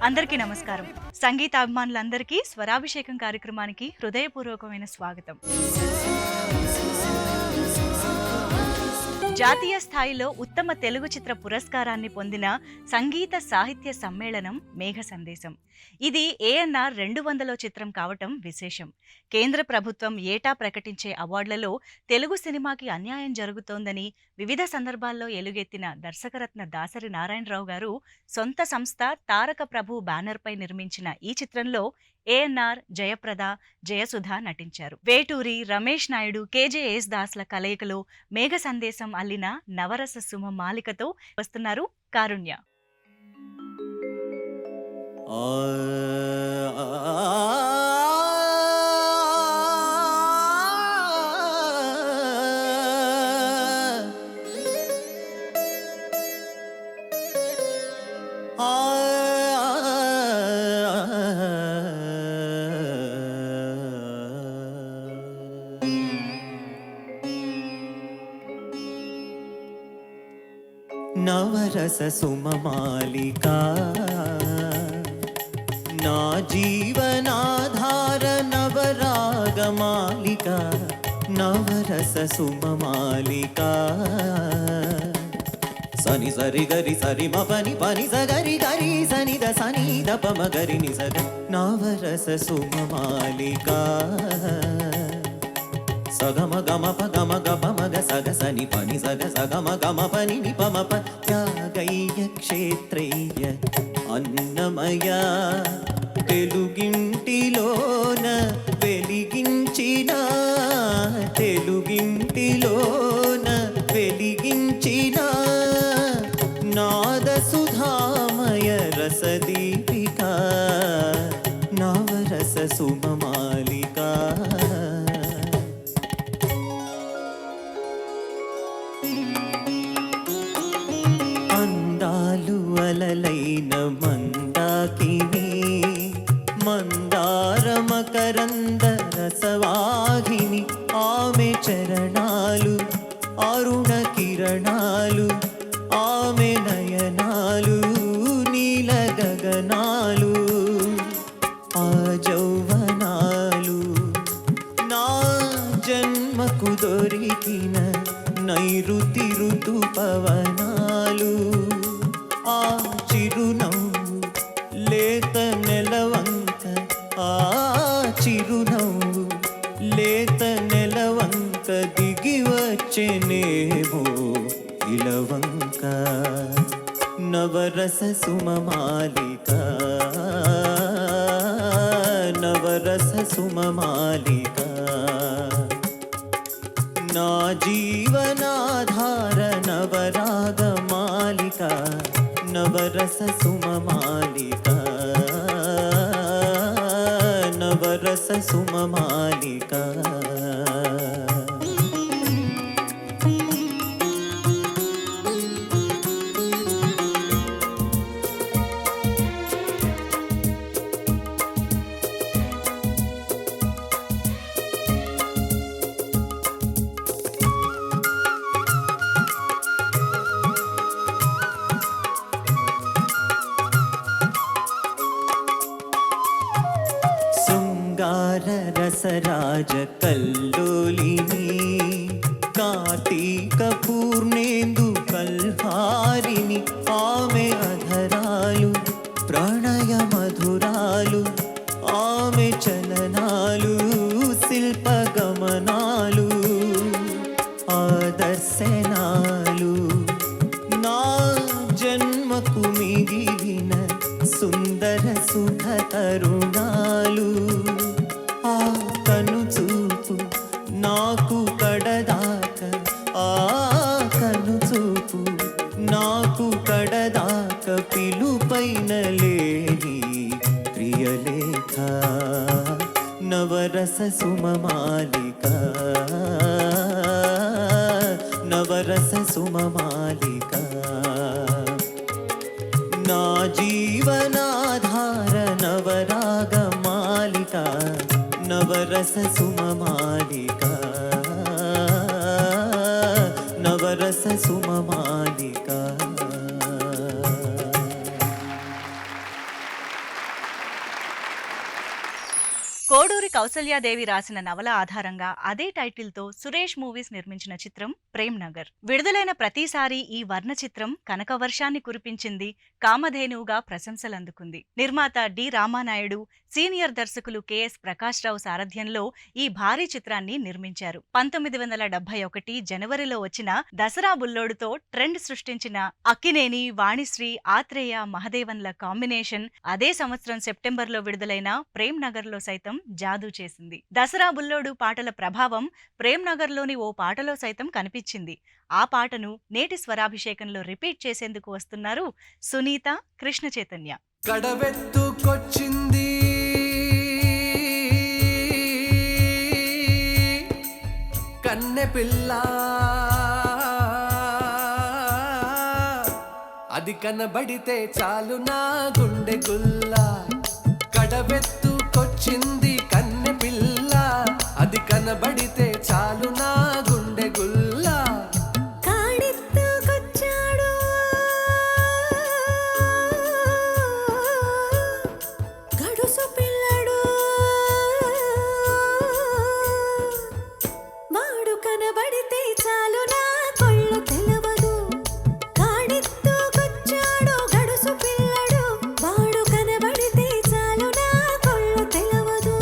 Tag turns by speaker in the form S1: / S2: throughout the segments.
S1: అందరికీ నమస్కారం. సంగీతాభిమానులందరికీ స్వరాభిషేకం కార్యక్రమానికి హృదయపూర్వకమైన స్వాగతం. జాతీయ స్థాయిలో ఉత్తమ తెలుగు చిత్ర పురస్కారాన్ని పొందిన సంగీత సాహిత్య సమ్మేళనం మేఘ సందేశం. ఇది ANR 200 చిత్రం కావటం విశేషం. కేంద్ర ప్రభుత్వం ఏటా ప్రకటించే అవార్డులలో తెలుగు సినిమాకి అన్యాయం జరుగుతోందని వివిధ సందర్భాల్లో ఎలుగెత్తిన దర్శకరత్న దాసరి నారాయణరావు గారు సొంత సంస్థ తారక ప్రభు బ్యానర్పై నిర్మించిన ఈ చిత్రంలో ANR, జయప్రద, జయసుధ నటించారు. వేటూరి, రమేష్ నాయుడు, KJS దాస్ల కలయికలో మేఘ సందేశం అల్లిన నవరస సుమ మాలికతో వస్తున్నారు కారుణ్య.
S2: నవరస సుమమాలికా నా జీవనాధార నవరాగమాలికా నవరస సుమమాలికా సని సరి గరి సరి మపని పని సగరి గరి సని ద సని ద పమ గరి ని సగ నవరస సుమమాలికా సగమ గమ ప గమ గ పమ గ సగ సని పని సగ సగమ గమ పని ని పమ ప త్యాగయ్య క్షేత్రయ్య అన్నమయ తెలుగింటిలోన వెలిగించిన తెలుగింటిలోన వెలిగించిన నాద సుధామయ రసదీపిక నవరస సుమమాలికా అందాలు అలలైన మందాకిని మందార మకరంద రసవాహిని ఆమె చరణాలు అరుణ కిరణాలు ఆమె నయనాలు నీల గగనాలు ఆ జౌవనాలు నా జన్మకు దొరికిన నైరుతి ఋతు పవనాలు ఆ చిరునవ్వు లేత నెలవంక ఆ చిరునవ్వు లేత నెలవంక దిగి వచ్చెనేమో ఇలవంక నవరస సుమమాలికా నవరస సుమమాలికా నా జీవనాధార నవరాగమాలికా నవరస సుమమాలికా నవరస సుమమాలికా రసరాజ కల్లోలిని కార్తీక పూర్ణేందు కల్హారిని ఆమె అధరాలు ప్రణయ మధురాలు ఆమె చలనాలు శిల్ప గమనాలు ఆదర్శనాలు నా జన్మకు మిగిలిన సుందర సుఖ తరుణాలు ఆ కను చూపు నాకు నవరస సుమమాలిక నవరస సుమమాలిక నా జీవనాధార నవరాగమాలిక నవరస సుమమాలిక నవరస సుమమాలిక.
S1: కోడూరి కౌసల్యాదేవి రాసిన నవల ఆధారంగా అదే టైటిల్తో సురేష్ మూవీస్ నిర్మించిన చిత్రం ప్రేమ్ నగర్. విడుదలైన ప్రతిసారి ఈ వర్ణ చిత్రం కనకవర్షాన్ని కురిపించింది, కామధేనువుగా ప్రశంసలందుకుంది. నిర్మాత డి రామానాయుడు, సీనియర్ దర్శకులు కెఎస్ ప్రకాష్ రావు సారథ్యంలో ఈ భారీ చిత్రాన్ని నిర్మించారు. 1971 జనవరిలో వచ్చిన దసరా బుల్లోడుతో ట్రెండ్ సృష్టించిన అక్కినేని, వాణిశ్రీ, ఆత్రేయ, మహదేవన్ల కాంబినేషన్ అదే సంవత్సరం సెప్టెంబర్లో విడుదలైన ప్రేమ్ నగర్లో సైతం జాదూ చేసింది. దసరా బుల్లోడు పాటల ప్రభావం ప్రేమ్ నగర్లోని ఓ పాటలో సైతం కనిపించింది. ఆ పాటను నేటి స్వరాభిషేకంలో రిపీట్ చేసేందుకు వస్తున్నారు సునీత, కృష్ణ చైతన్య.
S3: గడవెత్తుకొచ్చింది కన్నె పిల్ల, అది కనబడితే చాలు నా గుండె గుల్ల. గడవెత్తుకొచ్చింది కన్నె పిల్ల, అది కనబడితే చాలు నా గుండె గుల్ల.
S4: కాడెత్తుకొచ్చాడు గడుసు పిల్లడు, వాడు కనబడితే చాలు నా కొళ్ళు తెలవదు. కాడెత్తుకొచ్చాడు గడుసు పిల్లడు, వాడు కనబడితే చాలు నా కొళ్ళు తెలవదు.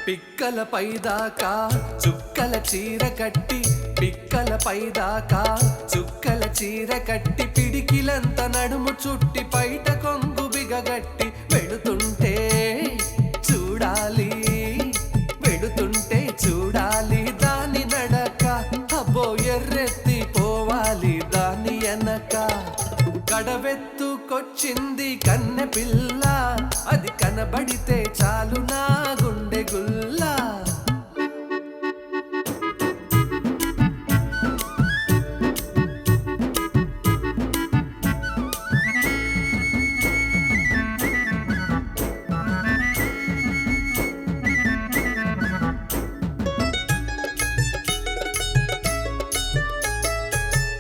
S3: పిక్కల పైదాకా చుక్కల చీర కట్టి, పిక్కల పైదాకా చుక్కల చీర కట్టి, పిడికిలంత నడుము చుట్టి పైట కొంగు బిగగట్టి వెడుతుంటే చూడాలి, వెడుతుంటే చూడాలి దాని నడక. అబ్బో ఎర్రెత్తి పోవాలి దాని ఎనక. గడవెత్తుకొచ్చింది కన్నె పిల్ల, అది కనబడితే చాలు నా గుండె గుల్ల.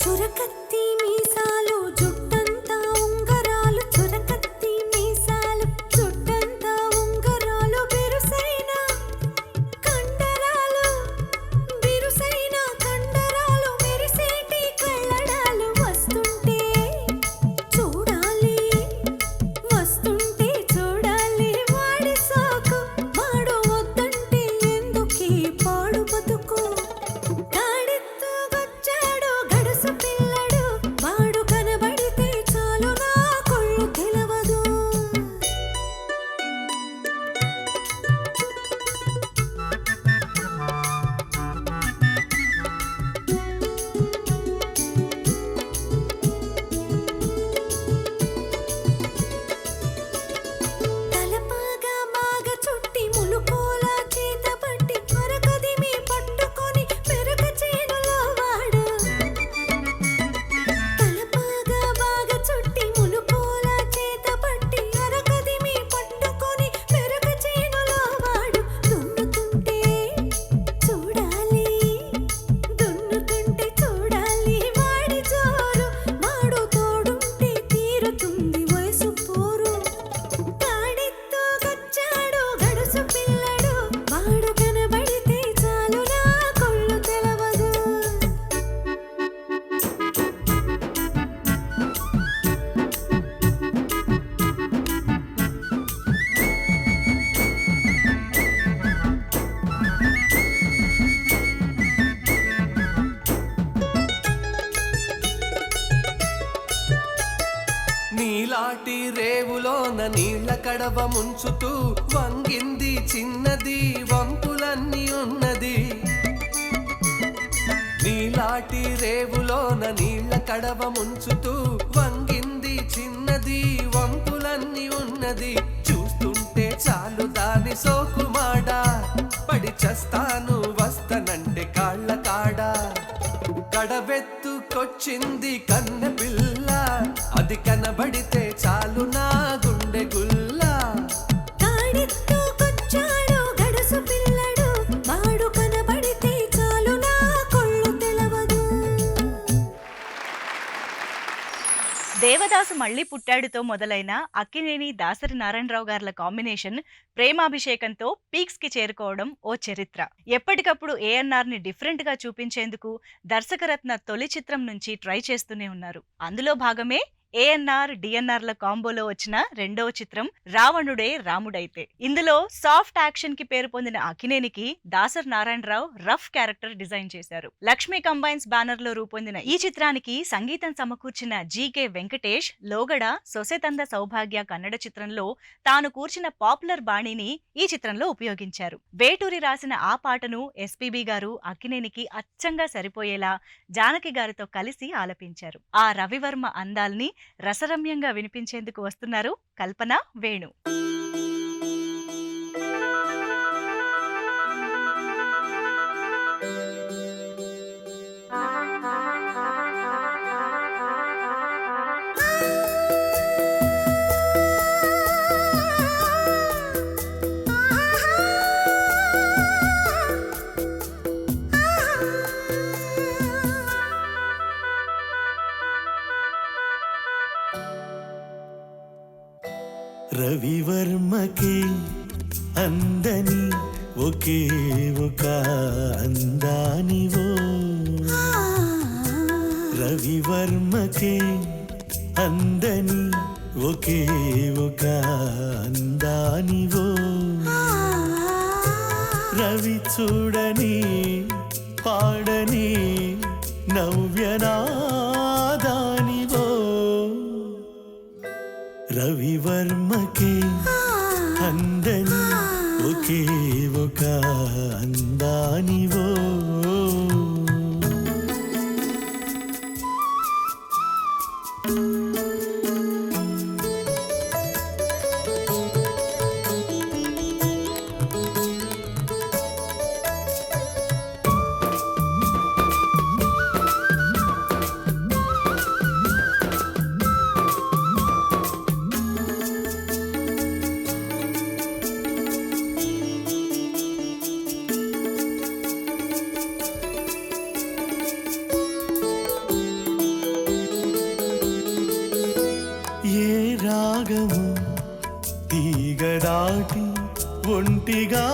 S4: చురకత్తి మీసాలు జుట్టంతా ఉంగరాలు, చురకత్తి మీసాలు జుట్టంతా
S3: కడవ ముంచుతూ వంగింది చిన్నది వంపులన్నీ ఉన్నది నీలాటి రేవులోన నీళ్ల కడవ ముంచుతూ వంగింది చిన్నది వంపులన్నీ ఉన్నది చూస్తుంటే చాలు దాని సోకుమాడ పడి చస్తాను వస్తనంటే కాళ్ళ కాడ కడవెత్తుకొచ్చింది కన్నె పిల్ల అది కనబడితే చాలు నా గుండె గుల్లా
S4: కాడెత్తుకొచ్చాడు గడుసు పిల్లడు వాడు కనబడితే చాలు నా కొళ్ళు తెలవదు.
S1: దేవదాసు మళ్ళీ పుట్టాడుతో మొదలైన అక్కినేని దాసరి నారాయణరావు గారుల కాంబినేషన్ ప్రేమాభిషేకంతో పీక్స్ కి చేరుకోవడం ఓ చరిత్ర. ఎప్పటికప్పుడు ఏఎన్ఆర్ ని డిఫరెంట్ గా చూపించేందుకు దర్శకరత్న తొలి చిత్రం నుంచి ట్రై చేస్తూనే ఉన్నారు. అందులో భాగమే ఏఎన్ఆర్ డిఎన్ఆర్ ల కాంబోలో వచ్చిన రెండవ చిత్రం రావణుడే రాముడైతే. ఇందులో సాఫ్ట్ యాక్షన్ కి పేరు పొందిన అక్కినేనికి Dasari Narayana Rao rough character design చేశారు. లక్ష్మీ కంబైన్స్ బ్యానర్ లో రూపొందిన ఈ చిత్రానికి సంగీతం సమకూర్చిన జీకే వెంకటేష్ లోగడ సొసెతంద సౌభాగ్య కన్నడ చిత్రంలో తాను కూర్చిన పాపులర్ బాణీని ఈ చిత్రంలో ఉపయోగించారు. వేటూరి రాసిన ఆ పాటను ఎస్పీబీ గారు అక్కినేనికి అచ్చంగా సరిపోయేలా జానకి గారితో కలిసి ఆలపించారు. ఆ రవివర్మ అందాల్ని రసరమ్యంగా వినిపించేందుకు వస్తున్నారు కల్పన, వేణు.
S2: రవివర్మకి అందని ఒకే ఒక అందానివో రవివర్మకి అందని ఒకే ఒక అందానివో రవి చూడని పాడని నవ్యనాదానివో రవివర్మకి అందని ఒకే ఒక అందానివో రాగము తీగదాటి ఒంటిగా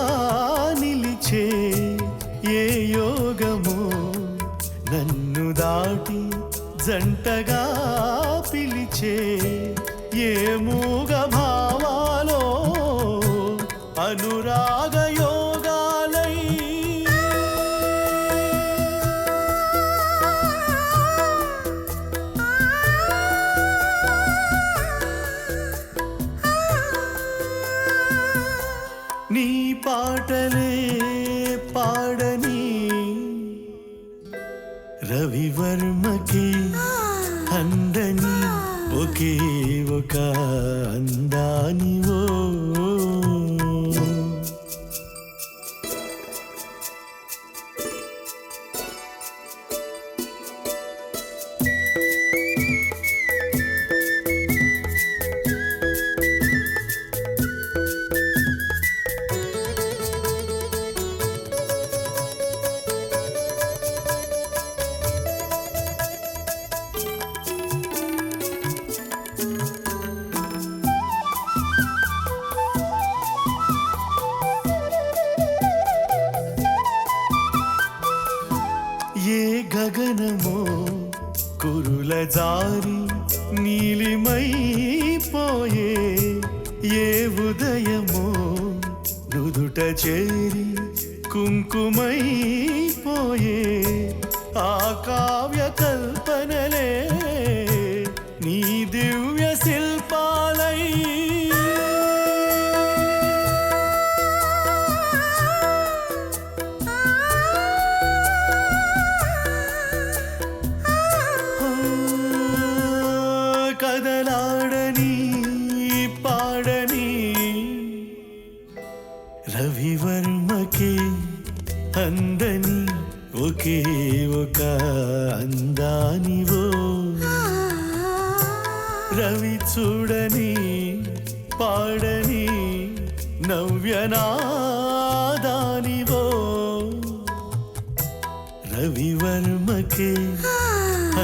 S2: నిలిచే ఏ యోగమో నన్ను దాటి జంటగా పిలిచే ఏ మూగ భావాలో అనురాగ యోగాలై నీ పాటలే పాడని రవివర్మకి అందని ఒకే ఒక అందానివో ఏ గగనమో కురుల జారి నీలిమైపోయే ఏ ఉదయమో నుదుట చేరి కుంకుమైపోయే ఆ కావ్య కల్పనలే నీ దివ్య శిల్పాలై
S5: రవివర్మకే అందని ఒకే ఒక అందానివో రవి చూడని పాడని నవ్యనాదానివో రవివర్మకే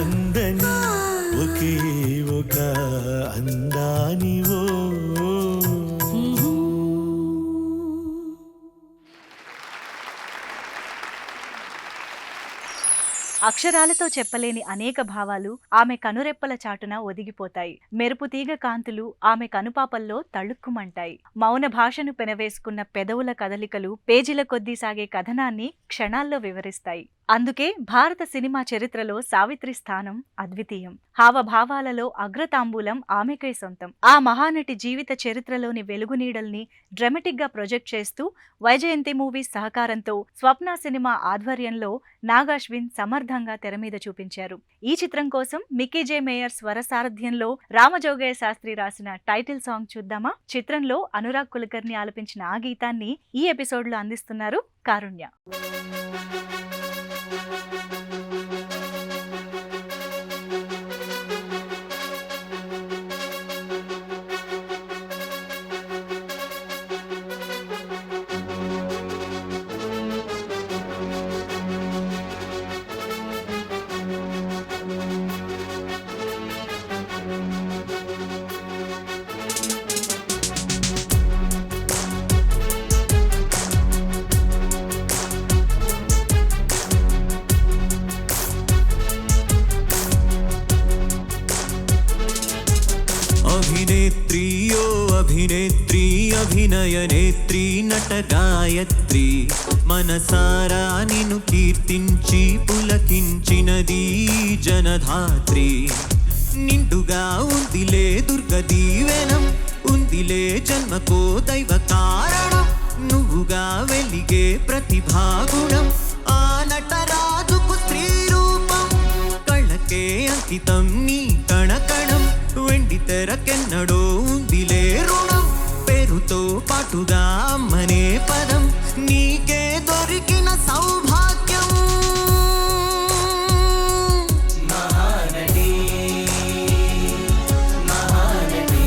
S5: అందని ఒకే ఒక అందానివో.
S1: అక్షరాలతో చెప్పలేని అనేక భావాలు ఆమె కనురెప్పల చాటున ఒదిగిపోతాయి. మెరుపుతీగ కాంతులు ఆమె కనుపాపల్లో తళుక్కుమంటాయి. మౌన భాషను పెనవేసుకున్న పెదవుల కదలికలు పేజీల కొద్దీ సాగే కథనాన్ని క్షణాల్లో వివరిస్తాయి. అందుకే భారత సినిమా చరిత్రలో సావిత్రి స్థానం అద్వితీయం. హావభావాలలో అగ్రతాంబూలం ఆమెకే సొంతం. ఆ మహానటి జీవిత చరిత్రలోని వెలుగునీడల్ని డ్రామాటిక్ గా ప్రొజెక్ట్ చేస్తూ వైజయంతి మూవీస్ సహకారంతో స్వప్న సినిమా ఆధ్వర్యంలో నాగాశ్విన్ సమర్థంగా తెరమీద చూపించారు. ఈ చిత్రం కోసం మిక్కీ జే మేయర్ స్వర సారథ్యంలో రామజోగయ్య శాస్త్రి రాసిన టైటిల్ సాంగ్ చూద్దామా? చిత్రంలో అనురాగ్ కులకర్ణి ఆలపించిన ఆ గీతాన్ని ఈ ఎపిసోడ్ లో అందిస్తున్నారు కారుణ్య.
S2: अभिनेत्रीयो अभिनेत्री अभिनयनेत्री नटगायत्री मनसारा निनु कीर्तिंची पुलकिंचिनदी जनधात्री निंडुगा उंदिले दुर्ग दीवेनं उंदिले जन्मको दैव कारणं నువ్వుగా వెలిగే ప్రతిభాగుణం ఆ నటరాజుకు స్త్రీ రూపం కళ్ళకే అంకితం నీ కణకణం వెండి తెరకెన్నడో ఉందిలే రుణం పేరుతో పాటుగా అమ్మనే పదం నీకే దొరికిన సౌభాగ్యం మహానటి మహానటి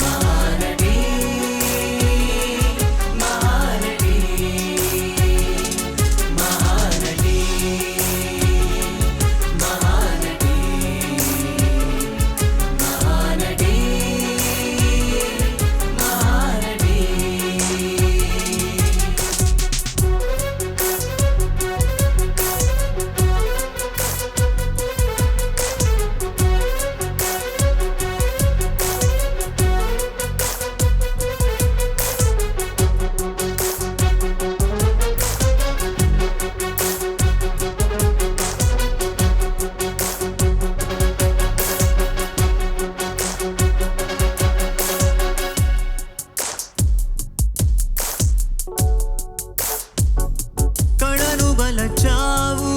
S2: మహానటి మహానటి మహానటి మహానటి మహానటి మహానటి. కళను బలచావు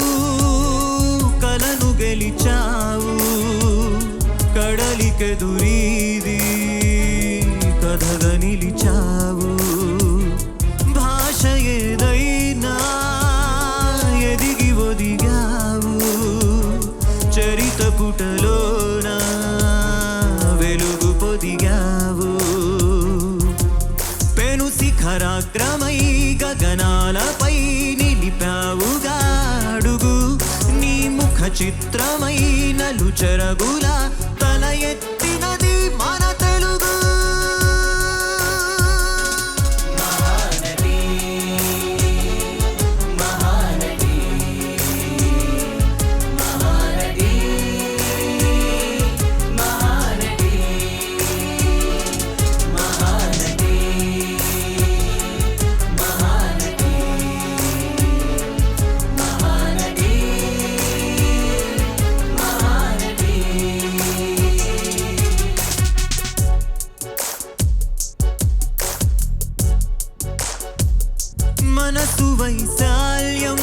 S2: కలను గెలిచావు కడలికెదురీది కథగా నిలిచావు భాష ఏదైనా ఎదిగి ఒదిగావు చరిత పుటలోన వెలుగు పొదిగావు పెను శిఖరాగ్రమై గగనాలపై నిలిపావుగా అడుగు నీ ముఖ చిత్రమై నలు చెరగుల తల ఎత్తినది మన తెలుగు మహానటి మహానటి మహానటి మహానటి మహానటి మహానటి మహానటి మహానటి. మనసు వైశాల్యం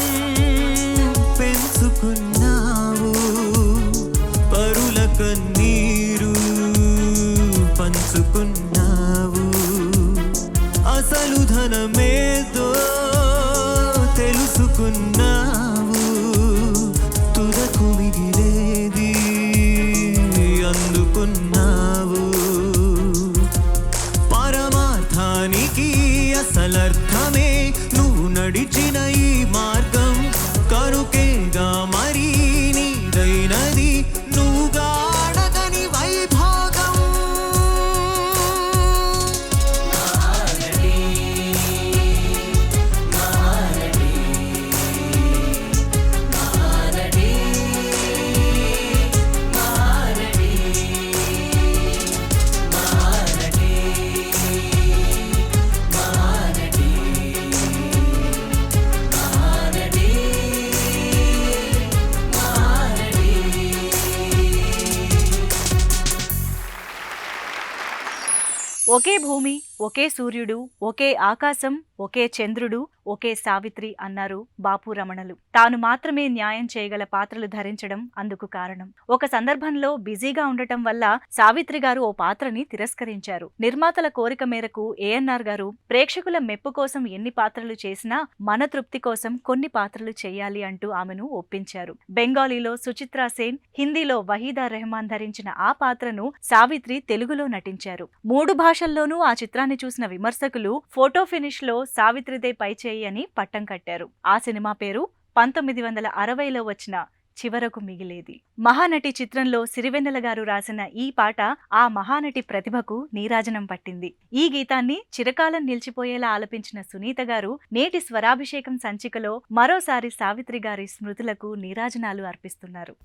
S2: పెంచుకున్నావు పరుల కన్నీరు పంచుకున్నావు అసలర్థమే నువ్వు నడిచిన ఈ మార్గం కనుకేగా మరి నీదైనది నువ్వు గాడగని వైభాగం
S1: ఒకే భూమి, ఒకే సూర్యుడు, ఒకే ఆకాశం, ఒకే చంద్రుడు, ఒకే సావిత్రి అన్నారు బాపు రమణలు. తాను మాత్రమే న్యాయం చేయగల పాత్రలు ధరించడం అందుకు కారణం. ఒక సందర్భంలో బిజీగా ఉండటం వల్ల సావిత్రి గారు ఓ పాత్రని తిరస్కరించారు. నిర్మాతల కోరిక మేరకు ఏఎన్నార్ గారు ప్రేక్షకుల మెప్పు కోసం ఎన్ని పాత్రలు చేసినా మన తృప్తి కోసం కొన్ని పాత్రలు చేయాలి అంటూ ఆమెను ఒప్పించారు. బెంగాలీలో సుచిత్రా సేన్, హిందీలో వహీదా రెహమాన్ ధరించిన ఆ పాత్రను సావిత్రి తెలుగులో నటించారు. 3 భాషల్లోనూ ఆ చిత్రాన్ని చూసిన విమర్శకులు ఫోటో ఫినిష్ లో సావిత్రిదే పైచేయి అని పట్టం కట్టారు. ఆ సినిమా పేరు 1960లో వచ్చిన చివరకు మిగిలేది. మహానటి చిత్రంలో సిరివెన్నెల గారు రాసిన ఈ పాట ఆ మహానటి ప్రతిభకు నీరాజనం పట్టింది. ఈ గీతాన్ని చిరకాలం నిలిచిపోయేలా ఆలపించిన సునీత గారు నేటి స్వరాభిషేకం సంచికలో మరోసారి సావిత్రి గారి స్మృతులకు నీరాజనాలు అర్పిస్తున్నారు.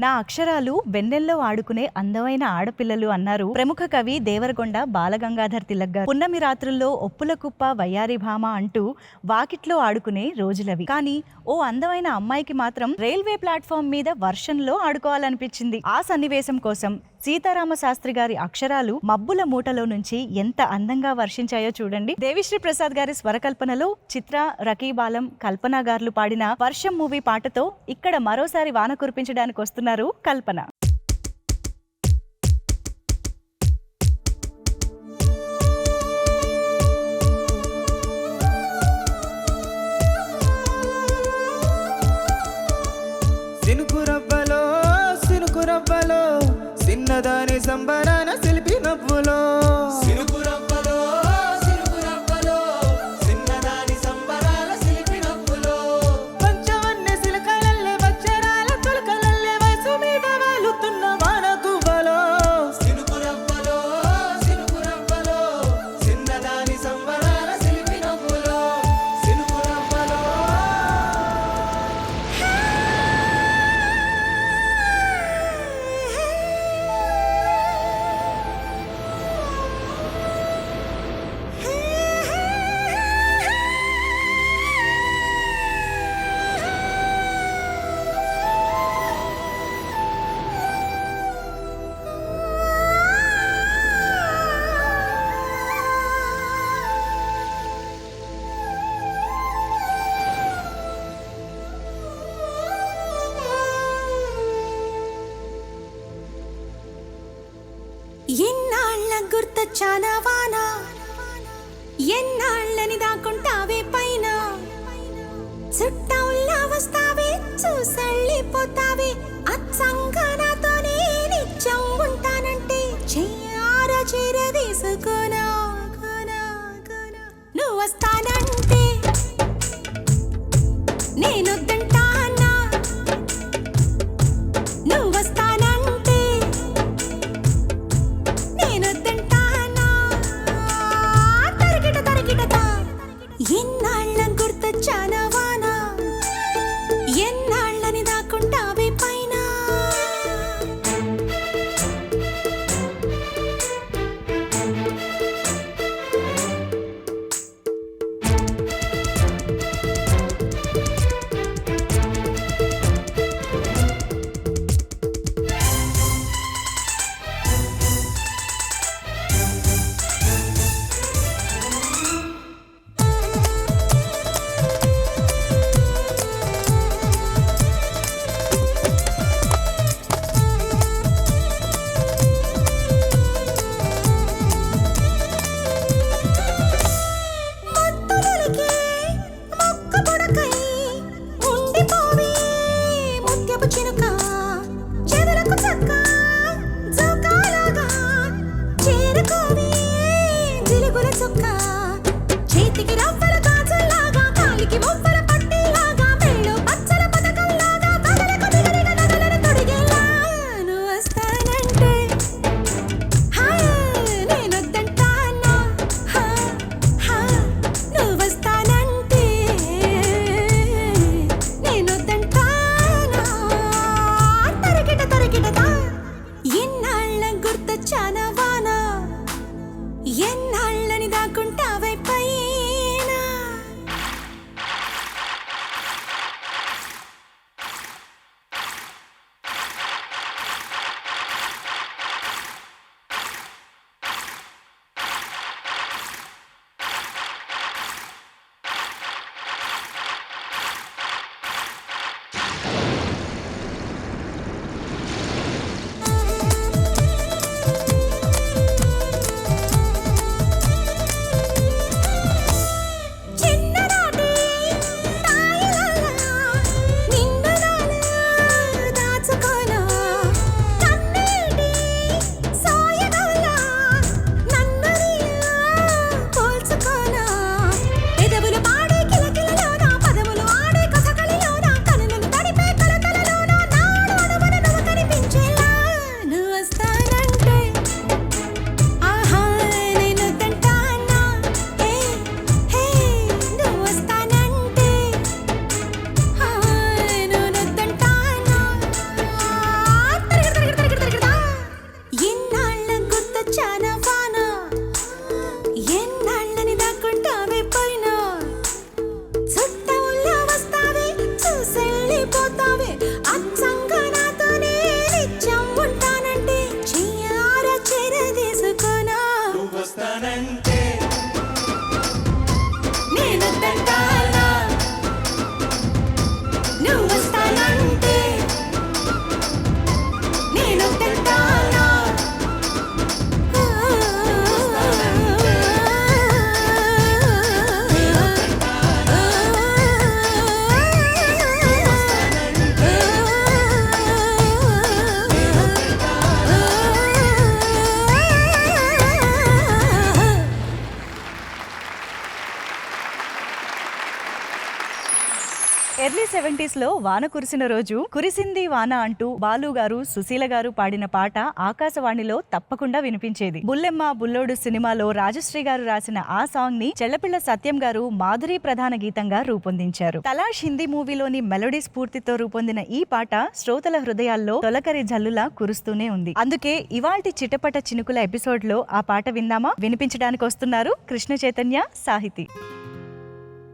S1: నా అక్షరాలు వెన్నెల్లో ఆడుకునే అందమైన ఆడపిల్లలు అన్నారు ప్రముఖ కవి దేవరకొండ బాలగంగాధర్ తిలక్ గారు. పున్నమి రాత్రుల్లో ఒప్పుల కుప్ప వయ్యారి భామ అంటూ వాకిట్లో ఆడుకునే రోజులవి. కానీ ఓ అందమైన అమ్మాయికి మాత్రం రైల్వే ప్లాట్ఫామ్ మీద వర్షంలో ఆడుకోవాలనిపించింది. ఆ సన్నివేశం కోసం సీతారామ శాస్త్రి గారి అక్షరాలు మబ్బుల మూటలో నుంచి ఎంత అందంగా వర్షించాయో చూడండి. దేవిశ్రీ ప్రసాద్ గారి స్వరకల్పనలో చిత్ర, రకీబాలం, కల్పన గార్లు పాడిన వర్షం మూవీ పాటతో ఇక్కడ మరోసారి వాన కురిపించడానికి వస్తున్నారు కల్పన.
S6: సినుకురవ్వలో చిన్నదాని సంబరాన శిల్పి నవ్వులో
S3: సినుకురవ్వలో చిన్నదాని సంబరాల శిల్పి నవ్వులో
S6: పంచవన్నె సిలకలల్లే వచ్చరాల తొలకలల్లే వయసు మీద వాలుతున్న వాన గువ్వలో
S3: సినుకురవ్వలో చిన్నదాని సంబరాల శిల్పి నవ్వులో సినుకురవ్వలో
S4: ఎన్నాళ్ళ గుర్తొచ్చానా వానా, ఎన్నాళ్ళని దాక్కుంటావే పైన, చుట్టంలా వస్తావే చూసెళ్ళిపోతావే, అచ్చంగా నాతోనే నిత్యం ఉంటానంటే చెయ్యార చీర తీసుకోనా, నువ్వు వస్తానంటే నేనొద్దంటానా, నువ్వు వస్తానంటే నేనొద్దంటానా, తరిగిట ఎన్నాళ్ళ గుర్తొచ్చానా వానా, ఎన్నాళ్ళని దాక్కుంటావే పైన.
S5: వస్తానంటే
S4: నేనొద్దంటానా నువ్వు వస్తానంటే నేనొద్దంటానా
S1: ఎర్లీ 70s లో వాన కురిసిన రోజు కురిసింది వాన అంటూ బాలు గారు సుశీల గారు పాడిన పాట ఆకాశవాణిలో తప్పకుండా వినిపించేది. బుల్లెమ్మ బుల్లోడు సినిమాలో రాజశ్రీ గారు రాసిన ఆ సాంగ్ ని చెల్లపిల్ల సత్యం గారు మాధురి ప్రధాన గీతంగా రూపొందించారు. తలాష్ హిందీ మూవీలోని మెలోడీ స్ఫూర్తితో రూపొందిన ఈ పాట శ్రోతల హృదయాల్లో తొలకరి జల్లులా కురుస్తూనే ఉంది. అందుకే ఇవాల్టి చిటపట చినుకుల ఎపిసోడ్ లో ఆ పాట విందామా? వినిపించడానికి వస్తున్నారు కృష్ణ చైతన్య సాహితీ.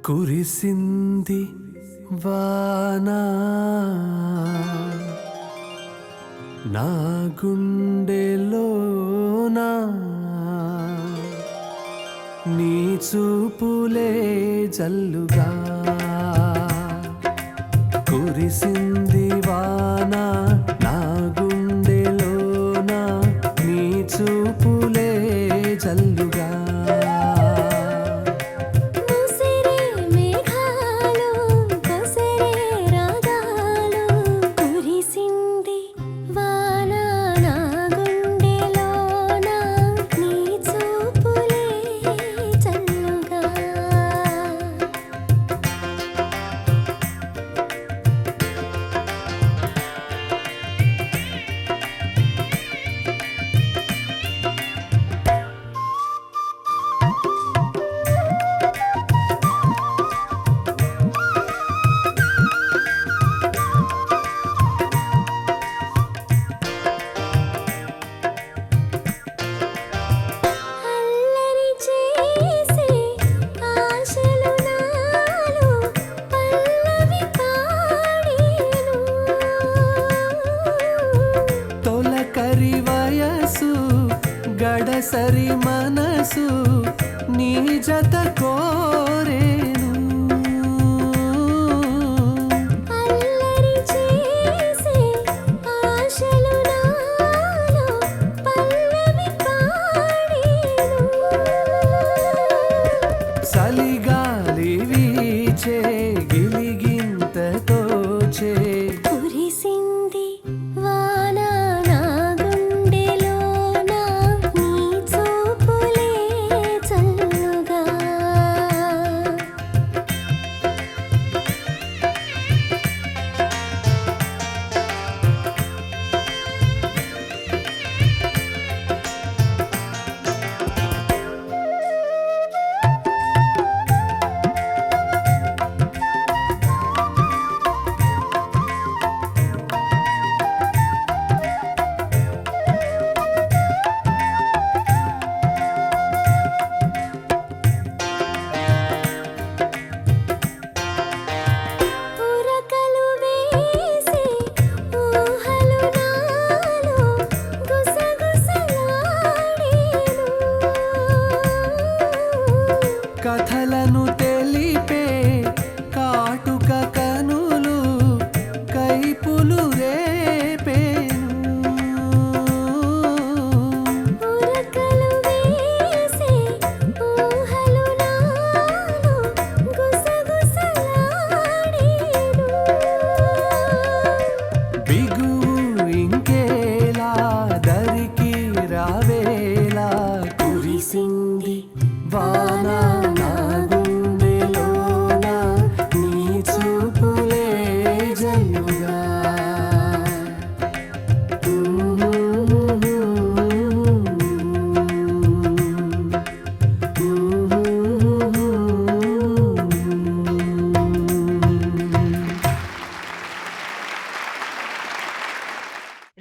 S3: కురిసింది వానా నా గుండెలోనా నీ చూపులే జల్లుగా కురిసింది వానా నా గుండెలోనా నీ చూపులే జల్లుగా గడసరి మనసు నీ జత కోరేను
S4: అల్లరి చేసే ఆశలు నాలో పల్లవి పాడేను
S3: చలిగాలి వీచే గిలిగింత తోచే
S4: కురిసింది వాన నా గుండెలోన నీ చూపులే చల్లుగా ఉరకలు వేసే ఊహలు నాలో గుసగుసలాడేను
S3: కథలను తెలిపే కాటుక కనులు కైపులు రేపేను
S4: ఉరకలు వేసే ఊహలు నాలో గుసగుసలాడేను
S3: బిగువు ఇంకేలా దరికి రావేలా కురిసింది వాన నా గుండెలోన నీ చూపులే జల్లుగా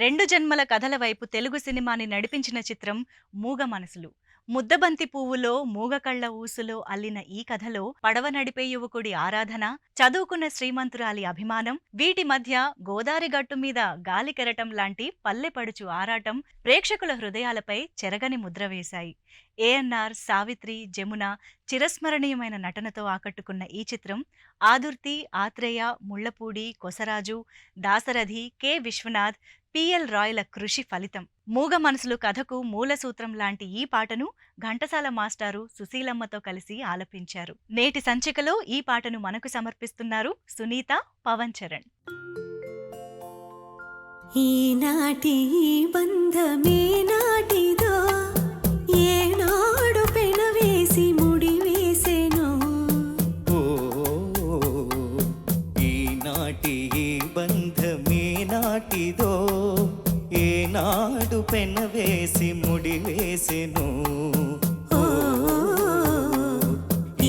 S1: రెండు జన్మల కథల వైపు తెలుగు సినిమాని నడిపించిన చిత్రం మూగ మనసులు. ముద్దబంతి పువ్వులో మూగకళ్ళ ఊసులో అల్లిన ఈ కథలో పడవ నడిపే యువకుడి ఆరాధన, చదువుకున్న శ్రీమంతురాలి అభిమానం, వీటి మధ్య గోదారి గట్టు మీద గాలి కెరటం లాంటి పల్లెపడుచు ఆరాటం ప్రేక్షకుల హృదయాలపై చెరగని ముద్ర వేశాయి. ఏఎన్నార్, సావిత్రి, జమున చిరస్మరణీయమైన నటనతో ఆకట్టుకున్న ఈ చిత్రం ఆదుర్తి, ఆత్రేయ, ముళ్లపూడి, కొసరాజు, దాసరథి, కె విశ్వనాథ్, పిఎల్ రాయ్ల కృషి ఫలితం. మూగ మనసులు కథకు మూల సూత్రం లాంటి ఈ పాటను ఘంటసాల మాస్టారు సుశీలమ్మతో కలిసి ఆలపించారు. నేటి సంచికలో ఈ పాటను మనకు సమర్పిస్తున్నారు సునీత, పవన్ చరణ్.
S4: ఈనాటి బంధమే నాటిదో, ఏనాడు పెనవేసి ముడివేసెను.
S2: ఈనాటి బంధమే నాటిదో, ఏనాడు పెనవేసి ముడివేసెను.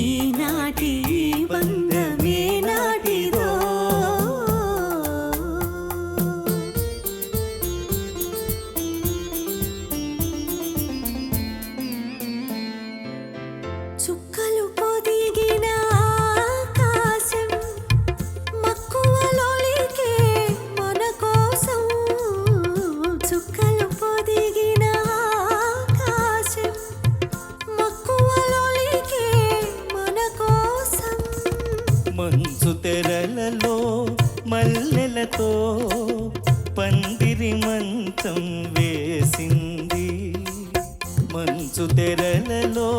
S4: ఈనాటి బంధమే నాటిదో. చుక్కలు పొదిగిన ఆకాశం మక్కువలోలికే మన కోసం. చుక్కలు పొదిగిన ఆకాశం మక్కువలోలికే మన కోసం.
S2: మంచు తెరలలో మల్లెలతో పందిరి మంచం వేసింది. మంచు తెరలలో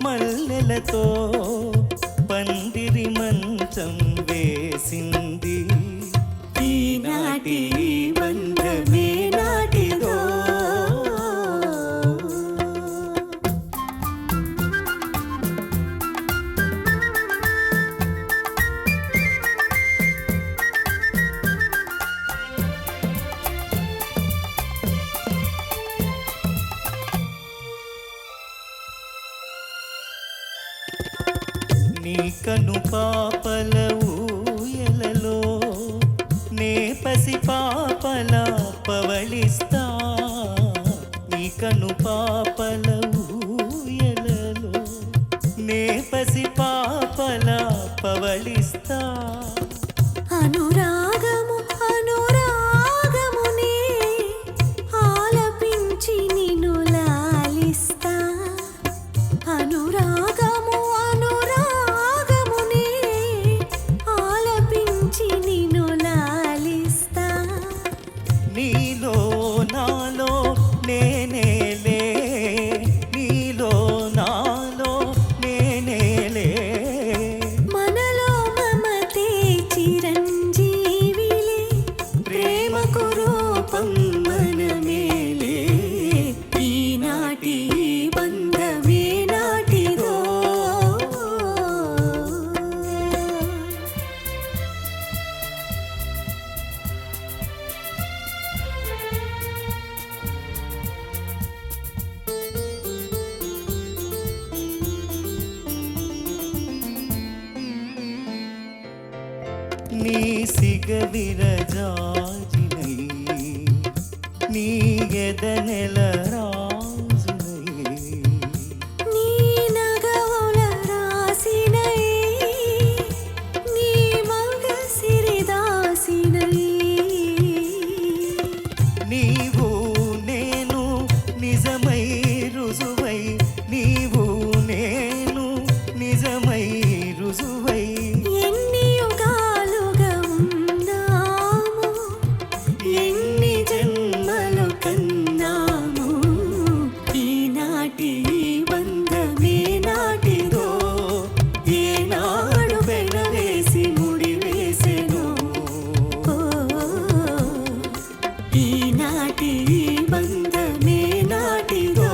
S2: మల్లెలతో పందిరి మంచం వేసింది.
S4: ఈనాటి బంధమే నాటిదో.
S2: నీ కను పాపల ఊయలలో నే పసి పాపల పవళిస్తా. నీ కను పాపల ఊయలలో నే పసి పాపల పవళిస్తా.
S4: అనురాగము అనురాగమునే ఆలపించి నిన్ను లాలిస్తా. అనురాగము అనురాగమునే ఆలపించి నిన్ను లాలిస్తా.
S2: నీలో నాలో నేనేలే, నీలో నాలో నేనేలే.
S4: మనలో మమతే చిరంజీవిలే, ప్రేమకు రూపం మనమేలే. ఈనాటి బంధమే నాటిదో.
S2: నీ సిగవిరజాజినై, నీ ఎదనెల రాజునై.
S4: నీ నగవుల రాసినై, నీ మగ సిరిదాసినై.
S2: నీవు నేను నిజమై రుజువై, నీవు నేను నిజమై రుజువై.
S4: ఎన్ని యుగాలుగా ఉన్నాము, ఎన్ని జన్మలు కన్నాము. ఈనాటి బంధమే నాటిదో, ఏనాడు పెనవేసి ముడివేసెను. ఈనాటి బంధమే నాటిదో.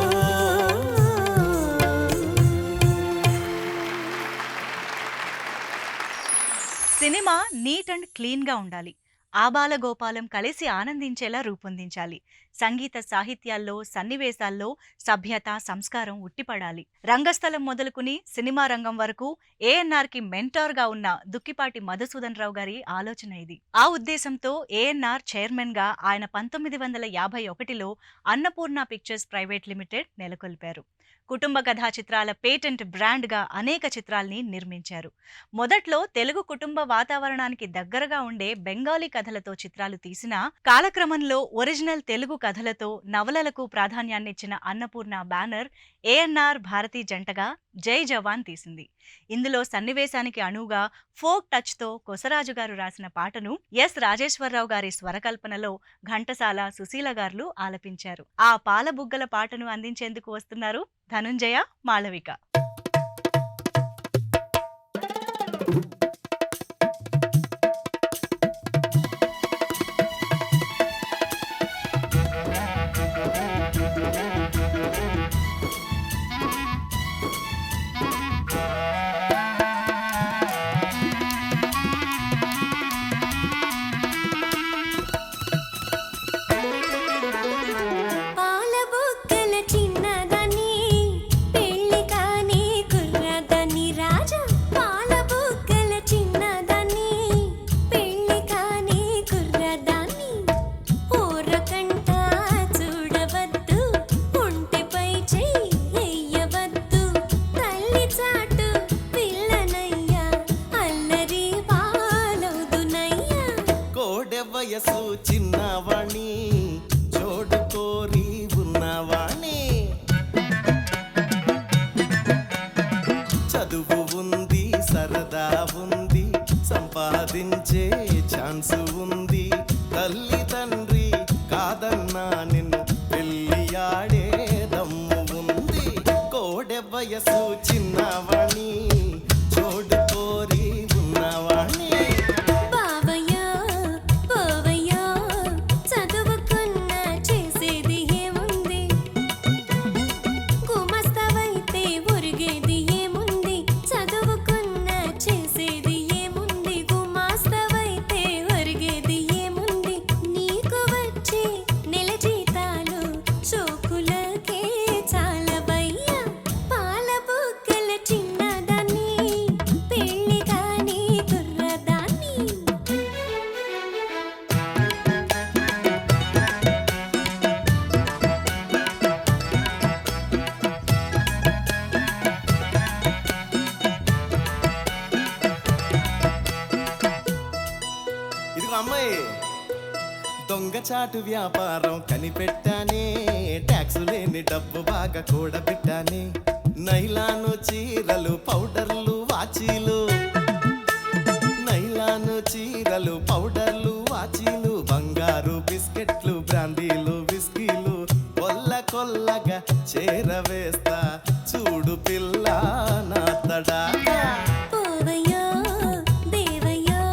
S1: సినిమా నీట్ అండ్ క్లీన్ గా ఉండాలి. ఆబాల గోపాలం కలిసి ఆనందించేలా రూపొందించాలి. సంగీత సాహిత్యాల్లో, సన్నివేశాల్లో సభ్యత, సంస్కారం ఉట్టిపడాలి. రంగస్థలం మొదలుకుని సినిమా రంగం వరకు ఏఎన్నార్ కి మెంటార్ గా ఉన్న దుక్కిపాటి మధుసూదన్ రావు గారి ఆలోచన ఇది. ఆ ఉద్దేశంతో ఏఎన్నార్ చైర్మన్ గా ఆయన 1951లో అన్నపూర్ణ పిక్చర్స్ ప్రైవేట్ లిమిటెడ్ నెలకొల్పారు. కుటుంబ కథా చిత్రాల పేటెంట్ బ్రాండ్గా అనేక చిత్రాల్ని నిర్మించారు. మొదట్లో తెలుగు కుటుంబ వాతావరణానికి దగ్గరగా ఉండే బెంగాలీ కథలతో చిత్రాలు తీసినా కాలక్రమంలో ఒరిజినల్ తెలుగు కథలతో నవలలకు ప్రాధాన్యాన్నిచ్చిన అన్నపూర్ణ బ్యానర్ ఏఎన్ఆర్ భారతి జంటగా జై జవాన్ తీసింది. ఇందులో సన్నివేశానికి అనువుగా ఫోక్ టచ్తో కొసరాజు గారు రాసిన పాటను ఎస్ రాజేశ్వరరావు గారి స్వరకల్పనలో ఘంటసాల, సుశీల గారు ఆలపించారు. ఆ పాలబుగ్గల పాటను అందించేందుకు వస్తున్నారు ధనుంజయ, మాళవిక.
S4: పాలబుగ్గల చిన్నదాన్ని పెళ్లి కాని కుర్రదాన్ని రాజా. పాలబుగ్గల చిన్నదాన్ని పెళ్లి కాని కుర్రదాన్ని ఊరకంట చూడవద్దు, ఒంటిపై చెయ్యవద్దు. తల్లి చాటు పిల్లనయ్యా, అల్లరి పాలవుదునయ్యా.
S2: కోడె వయసు చిన్నవాణి చోడు కోరి ఉన్నవాణి, చదువు ఉంది, సరదా ఉంది, సంపాదించే ఛాన్స్ ఉంది. తల్లి తండ్రి కాదన్నా నిన్ను పెళ్లి ఆడే దమ్ము ఉంది. కోడె వయసు చిన్నవాణి చోడు కోరి ఉన్నవాణి.
S4: బావయ్యో బావయ్యో చదువుకున్న చేసేది ఏముంది, గుమస్తవైతే ఒరిగేది ఏముంది. చదువుకున్న చేసేది ఏముంది, గుమస్తవైతే ఒరిగేది ఏముంది. నీకు వచ్చే నెల జీతాలు షోకులకే చాలవయ్యా. పాలబుగ్గల చిన్నదాన్ని పెళ్లి కాని కుర్రదాన్ని.
S2: ఇదిగో అమ్మాయి, దొంగచాటు వ్యాపారం కనిపెట్టానే, ట్యాక్స్ లేని డబ్బు బాగా కూడబెట్టానే. నైలాను చీరలు, పౌడర్లు, వాచీలు, నైలాను చీరలు, పౌడర్లు, వాచీలు, బంగారు బిస్కెట్లు, బ్రాందీలు, విస్కీలు, కొల్ల కొల్లగా చేరవేస్తా చూడు పిల్ల నా తడాకా.
S4: పోవయ్యో దేవయ్యో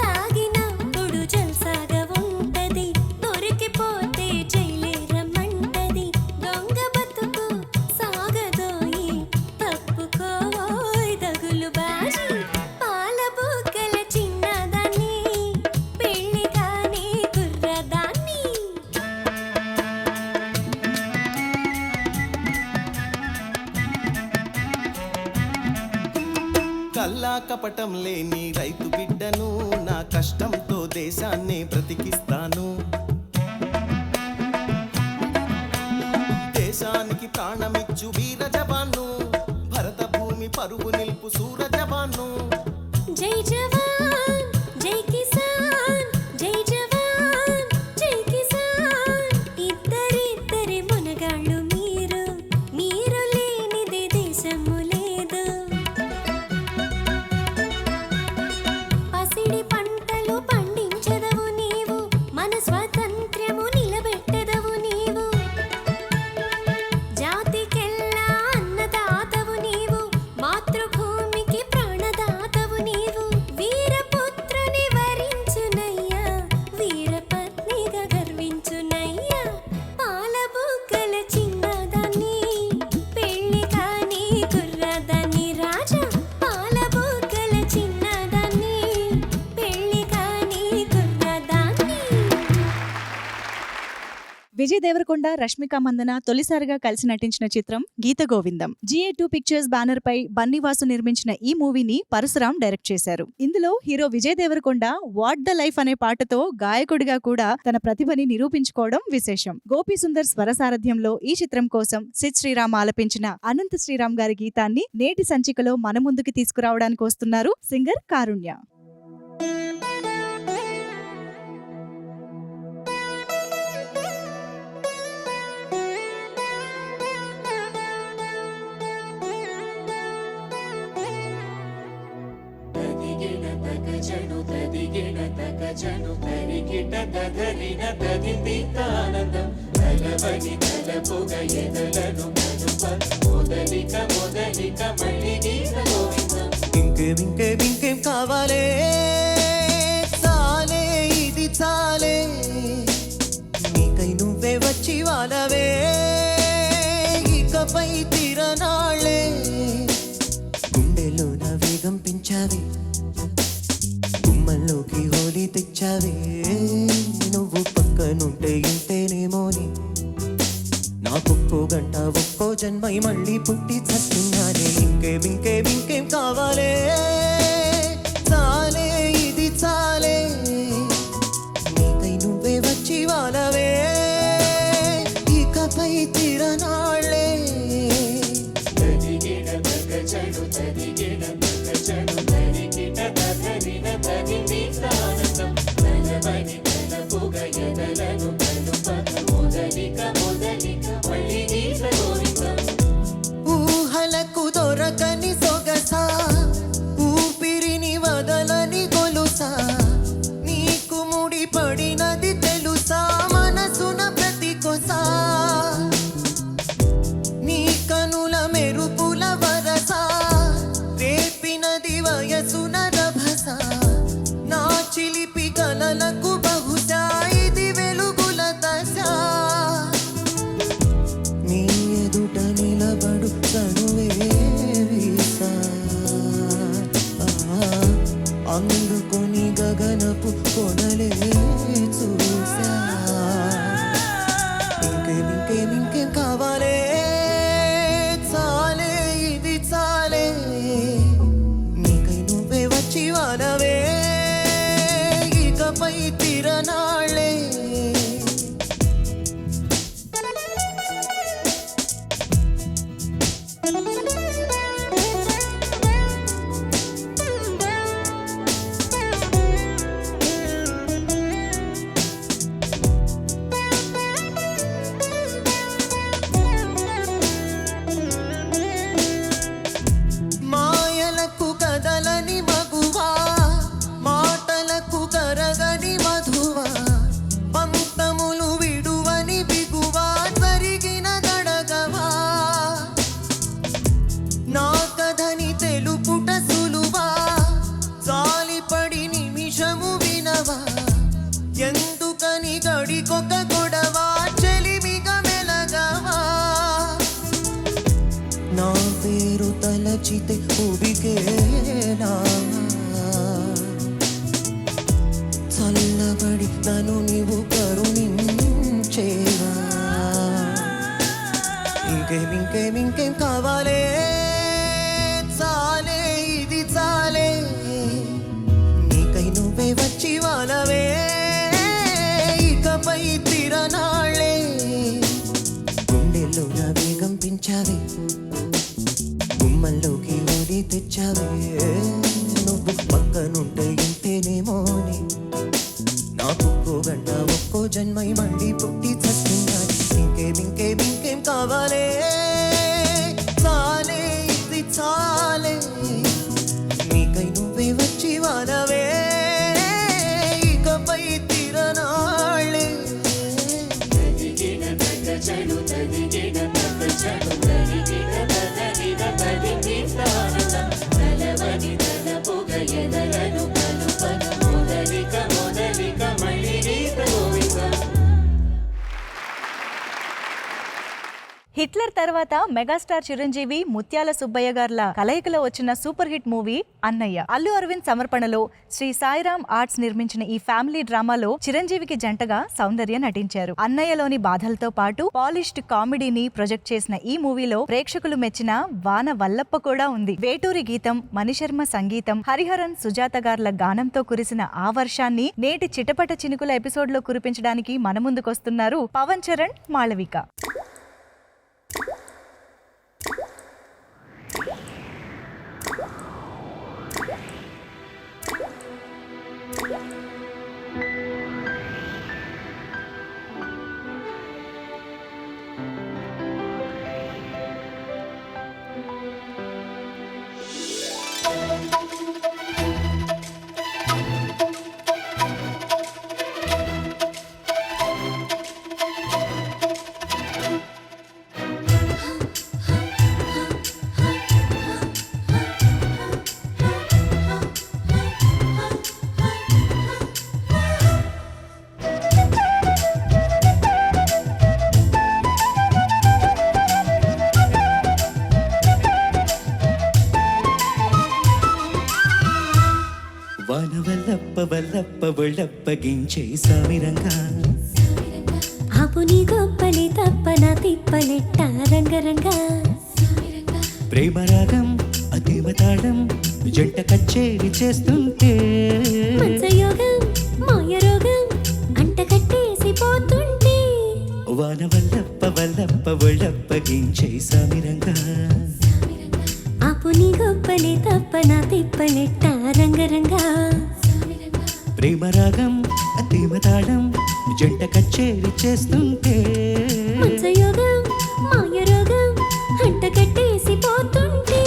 S4: తాగినప్పుడు జల్సాగా ఉంటది, దొరికిపోతే జైలేరమ్మంటది. దొంగ బతుకు సాగదోయి, తప్పుకోవోయ్ దగులు బాజీ. పాలబుగ్గల చిన్నదాన్ని పెళ్లి కాని కుర్రదాన్ని.
S2: కల్లా కపటం లేని రైతు బిడ్డను, నా కష్టంతో దేశాన్నే బ్రతికిస్తాను. దేశానికి ప్రాణమిచ్చు వీర జవాను, భరత భూమి పరువు నిల్పు సూర జవాను.
S4: జై జవాన్ జై కిసాన్, జై జవాన్ జై కిసాన్. ఇద్దరిద్దరి మునగాళ్ళు మీరు, మీరు లేనిది దేశము లేదు. పసిడి పంటలు పండించదవు నీవు, మన స్వాతంత్ర్యము నిలబెట్టదవు నీవు. జాతికెల్లా అన్నదాత
S1: విజయ్ దేవరకొండ, రష్మిక మందన తొలిసారిగా కలిసి నటించిన చిత్రం Geetha Govindam. GA2 pictures banner పై బన్నీవాసు నిర్మించిన ఈ మూవీని పరశురాం డైరెక్ట్ చేశారు. ఇందులో hero Vijay Deverakonda what the life అనే పాటతో గాయకుడిగా కూడా తన ప్రతిభని నిరూపించుకోవడం విశేషం. గోపీ సుందర్ స్వర సారథ్యంలో ఈ చిత్రం కోసం సిద్ శ్రీరామ్ ఆలపించిన అనంత శ్రీరామ్ గారి గీతాన్ని నేటి సంచికలో మన ముందుకు తీసుకురావడానికి వస్తున్నారు సింగర్ కారుణ్య.
S7: జను తరికిట తదరిన తదిందితానందం తలవని తలపుగ ఎదలను కలుప మొదలిక మళ్ళీ గీత గోవిందం.
S2: ఇంకేం కావాలే చాలే ఇది చాలే నీకై నువ్వే వచ్చి వాళ్ళవే ఇకపై తిరనాళ్ళే గుండెలో నా వేగం పెంచావే గుమ్మల్లోకి హోలీ తెచ్చావే నువ్వు పక్కనుంటే ఇంతేనేమోని నాకొక్కో గంట ఒక్కో జన్మై మళ్ళీ పుట్టి చస్తున్నానే. ఇంకేం కావాలే చాలే ఇది చాలే నీకై నువ్వే వచ్చి వాళ్ళవే ఇకపై తిరనాళ్ళే.
S7: తదిగిడ తగజడు తదిగిడ తగజడు తరికిట తదరిన తదిందితానందం తలవని తలపుగ ఎదలను కలుప మొదలిక మళ్ళీ గీత గోవిందం.
S2: ఊహలకు దొరకని సొగసా ఊపిరిని వదలని గొలుసా నీకు ముడి పడినది తెలుసా మనసున ప్రతి కొసా నీ కనుల మెరుపుల వరసా రేపినది వయసున రభస నా చిలిపి కలలకు బహుశా ఇది వెలుగుల దశ నీ ఎదుట నిలబడు తనువే వీసా అందుకొని గగనపు కొనలే చూసా. ఇంకేం కావాలే చాలే ఇది చాలే నీకై నువ్వే వచ్చి వానవే ఇకపై తిరనాళ్ళే. మాయలకు కదలని మగువా మాటలకు కరగని మధువా పంతములు విడువని బిగువా జరిగిన గడగవా నా కథని తెలుపుట సులువా జాలిపడి నిమిషము వినవా ఎందుకని గడికొక గొడవ చెలిమిగా మెలగవా నా పేరు తలచితే ఉబికేనా చల్లబడి నన్ను నీవు కరుణించేవా. ఇంకేం కావాలే చాలే ఇది చాలే నీకై నువ్వే వచ్చి వాళ్ళవే ఇకపై తిరనాళ్ళే గుండెల్లో నా వేగం పెంచావే గుమ్మల్లోకి ఊడి తెచ్చావే నువ్వు పక్కనుంటే ఇంతేనేమోని నాకొక్కో గంట ఒక్కో జన్మై మళ్ళీ పుట్టి చస్తున్నాను. ఇంకేం కావాలే చాలే ఇది చాలే నీకై నువ్వే వచ్చి వానవే ఇకపై తిరనాళ్ళే.
S7: తదిగిడ తగజడు తదిగిడ తగజడు తరికిట తదరిన తదిందితానందం తలవని
S1: హిట్లర్ తర్వాత మెగాస్టార్ చిరంజీవి ముత్యాల సుబ్బయ్య గార్ల కలయికలో వచ్చిన సూపర్ హిట్ మూవీ అన్నయ్య. అల్లు అరవింద్ సమర్పణలో శ్రీ సాయిరామ్ ఆర్ట్స్ నిర్మించిన ఈ ఫ్యామిలీ డ్రామాలో చిరంజీవికి జంటగా సౌందర్య నటించారు. అన్నయ్యలోని బాధలతో పాటు పాలిష్డ్ కామెడీని ప్రొజెక్ట్ చేసిన ఈ మూవీలో ప్రేక్షకులు మెచ్చిన వాన వల్లప్ప కూడా ఉంది. వేటూరి గీతం, మణిశర్మ సంగీతం, హరిహరన్ సుజాత గార్ల గానంతో కురిసిన ఆ వర్షాన్ని నేటి చిటపట చినుకుల ఎపిసోడ్ లో కురిపించడానికి మన ముందుకొస్తున్నారు పవన్ చరణ్, మాళవిక.
S2: వాన వల్లప్ప వల్లప్ప ఒళ్ళప్పగించే సామిరంగా
S4: ఆపుని గొప్పలి తప్పన తిప్పలెట్ట రంగరంగా
S2: ప్రేమ రాగం అతీమ తాళం జంట కచ్చేరి చేస్తుంటే
S4: మంచయోగం మాయ రోగం అంట కట్టేసి పోతుంటే
S2: వాన వల్లప్ప వల్లప్ప ఒళ్ళప్పగించే సామిరంగా
S4: ఆపుని గొప్పలి తప్పన తిప్పలెట్ట రంగరంగా
S2: ప్రేమ రాగం అతీమ తాళం జంట కచ్చేరి చేస్తుంటే
S4: మంచయోగం మాయ రోగం అంట కట్టేసి పోతుంటే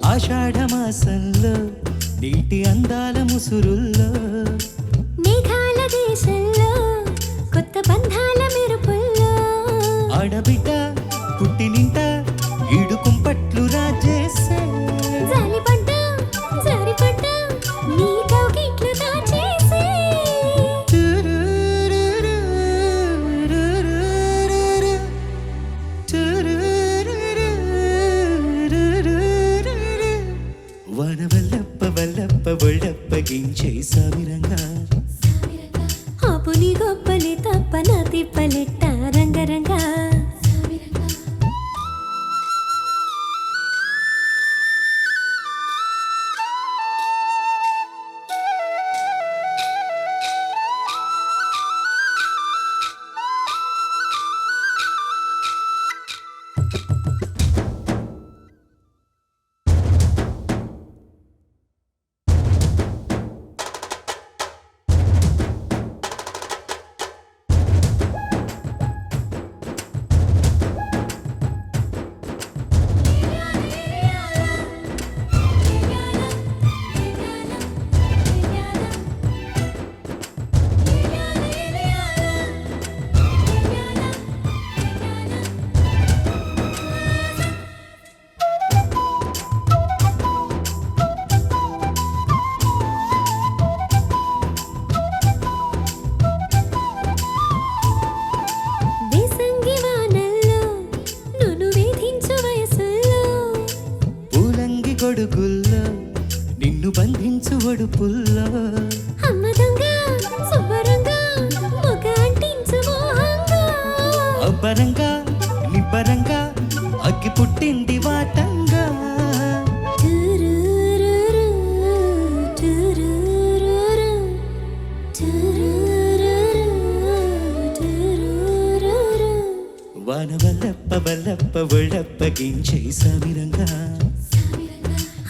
S2: ఆషాఢ మాసంలో నీటి అందాల ముసురుల్లో
S4: మేఘాల దేశంలో కొత్త బంధాల మెరుపుల్లో
S2: ఆడబిడ్డ పుట్టినింట ఈడుకుంపట్లు రాజేసే
S4: జాలిపడ్డా జారిపడ్డా నీ కౌగిట్లు దాచేసే
S2: వాన వల్లప్ప వల్లప్ప ఒళ్ళప్పగించే సామిరంగా
S4: ఆపుని గొప్పలి తప్పన తిప్పలెట్ట రంగరంగా
S2: గొడుగుల్లో నిన్ను బంధించు ఒడుపుల్లో
S4: అమ్మదంగా శుభ్రంగా మొగ అంటించు మోహంగా
S2: అబ్బరంగా నిబ్బరంగా అగ్గి పుట్టింది వాటంగా
S4: టురురురు, టురురురు, టురురురు, టురురురు.
S2: వాన వల్లప్ప వల్లప్ప ఒళ్ళప్పగించే సామిరంగా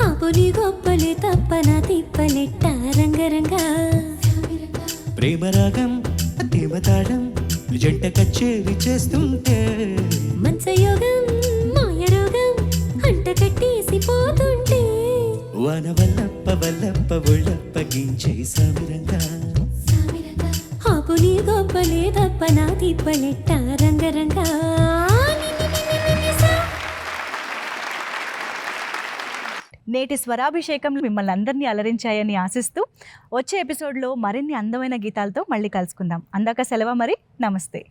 S4: ఆపు ఆపుని గొప్పలే తప్పన తిప్పలెట్ట రంగరంగా
S5: ప్రేమరాగం దేవతాళం జంట కచ్చేరి చేస్తుంటే
S4: మంచయోగం మాయరోగం అంట కట్టేసి పోతుంటే
S5: వన వల్లప్ప వల్లప్ప ఒళ్ళప్పగించే సామిరంగా
S4: ఆపుని గొప్పలే తప్పన తిప్పలెట్ట రంగరంగా
S1: నేటి స్వరాభిషేకం మిమ్మల్ని అందరినీ అలరించాయని ఆశిస్తూ వచ్చే ఎపిసోడ్లో మరిన్ని అందమైన గీతాలతో మళ్ళీ కలుసుకుందాం. అందాక సెలవు మరి. నమస్తే.